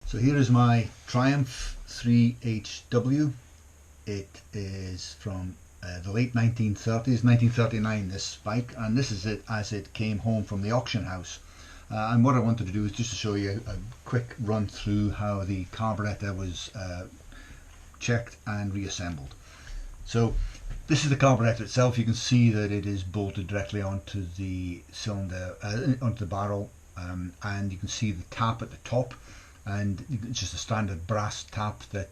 So here is my Triumph 3HW. It is from the late 1930s, 1939 this bike, and this is it as it came home from the auction house. And what I wanted to do is just to show you a quick run through how the carburetor was checked and reassembled. So this is the carburetor itself. You can see that it is bolted directly onto the cylinder, onto the barrel, and you can see the tap at the top, and it's just a standard brass tap that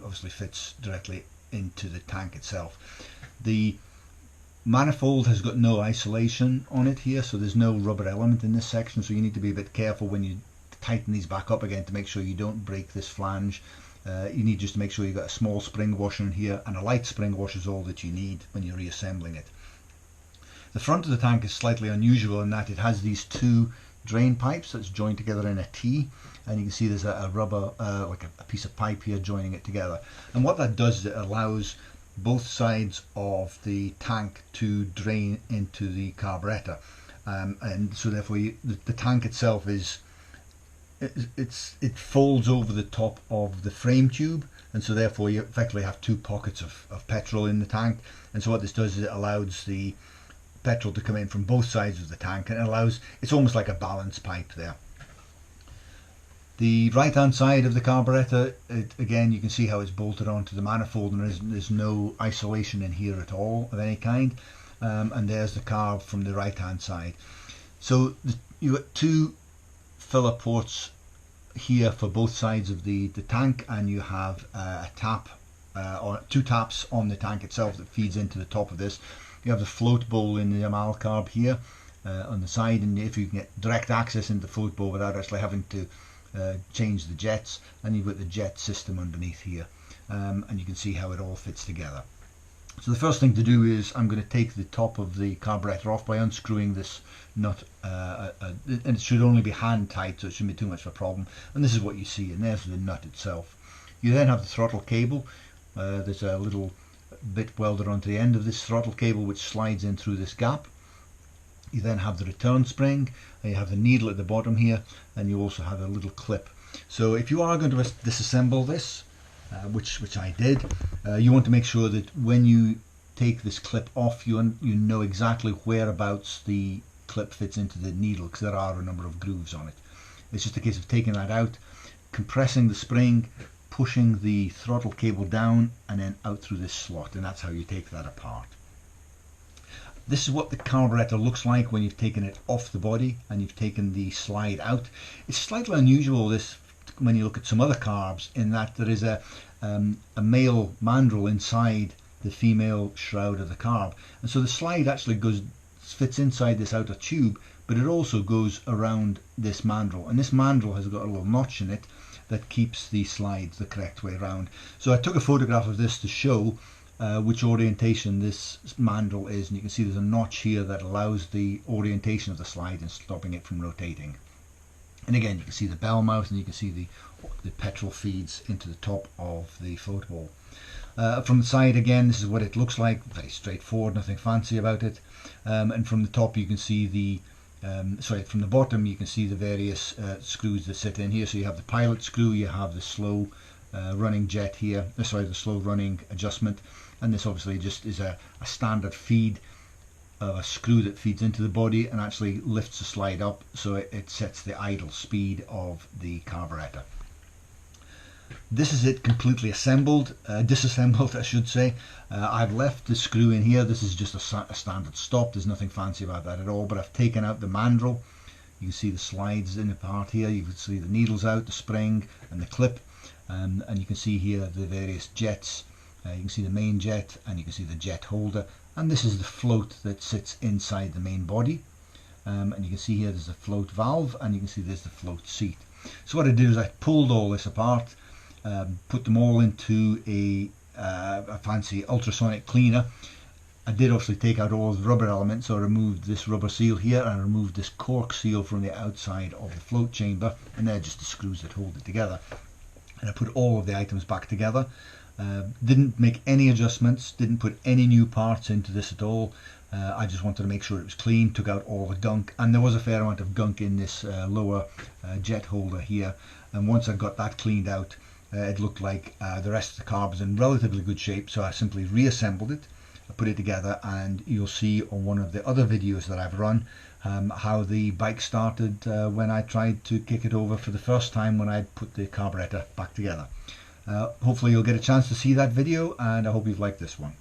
obviously fits directly into the tank itself. The manifold has got no isolation on it here, so there's no rubber element in this section, so you need to be a bit careful when you tighten these back up again to make sure you don't break this flange. You need just to make sure you've got a small spring washer in here, and a light spring washer is all that you need when you're reassembling it. The front of the tank is slightly unusual in that it has these two drain pipes that's joined together in a T, and you can see there's a rubber, like a piece of pipe here joining it together. And what that does is it allows both sides of the tank to drain into the carburetor, and so therefore the tank itself is it folds over the top of the frame tube, and so therefore you effectively have two pockets of petrol in the tank. And so what this does is it allows the petrol to come in from both sides of the tank, and it allows, it's almost like a balance pipe there. The right hand side of the carburetor, again you can see how it's bolted onto the manifold, and there's no isolation in here at all of any kind, and there's the carb from the right hand side. So you've got two filler ports here for both sides of the tank, and you have a tap or two taps on the tank itself that feeds into the top of this. You have the float bowl in the amal carb here on the side, and if you can get direct access into the float bowl without actually having to change the jets, and you've got the jet system underneath here, and you can see how it all fits together. So the first thing to do is I'm going to take the top of the carburetor off by unscrewing this nut, and it should only be hand tight, so it shouldn't be too much of a problem. And this is what you see, and there's the nut itself. You then have the throttle cable. There's a little bit welded onto the end of this throttle cable which slides in through this gap. You then have the return spring, and you have the needle at the bottom here, and you also have a little clip. So if you are going to disassemble this, which I did, you want to make sure that when you take this clip off, you know exactly whereabouts the clip fits into the needle, because there are a number of grooves on it. It's just a case of taking that out, compressing the spring, pushing the throttle cable down, and then out through this slot, and that's how you take that apart. This is what the carburetor looks like when you've taken it off the body and you've taken the slide out. It's slightly unusual this when you look at some other carbs, in that there is a male mandrel inside the female shroud of the carb, and so the slide actually fits inside this outer tube, but it also goes around this mandrel, and this mandrel has got a little notch in it that keeps the slides the correct way around. So I took a photograph of this to show which orientation this mandrel is, and you can see there's a notch here that allows the orientation of the slide and stopping it from rotating. And again, you can see the bell mouth, and you can see the petrol feeds into the top of the float bowl. From the side, again, this is what it looks like. Very straightforward, nothing fancy about it. And from the top you can see the from the bottom you can see the various screws that sit in here. So you have the pilot screw, you have the slow running jet here, the slow running adjustment, and this obviously just is a standard feed, a screw that feeds into the body and actually lifts the slide up, so it sets the idle speed of the carburetor. This is it completely assembled, disassembled I should say. I've left the screw in here. This is just a standard stop, there's nothing fancy about that at all, but I've taken out the mandrel. You can see the slides in the part here, you can see the needles out, the spring and the clip, and you can see here the various jets. You can see the main jet, and you can see the jet holder, and this is the float that sits inside the main body, and you can see here there's a float valve, and you can see there's the float seat. So what I did is I pulled all this apart, put them all into a fancy ultrasonic cleaner. I did obviously take out all the rubber elements, so I removed this rubber seal here, and I removed this cork seal from the outside of the float chamber, and they're just the screws that hold it together. And I put all of the items back together. Didn't make any adjustments, didn't put any new parts into this at all. I just wanted to make sure it was clean, took out all the gunk, and there was a fair amount of gunk in this lower jet holder here, and once I got that cleaned out, it looked like the rest of the carb was in relatively good shape, so I simply reassembled it, I put it together, and you'll see on one of the other videos that I've run how the bike started when I tried to kick it over for the first time when I put the carburetor back together. Hopefully you'll get a chance to see that video, and I hope you've liked this one.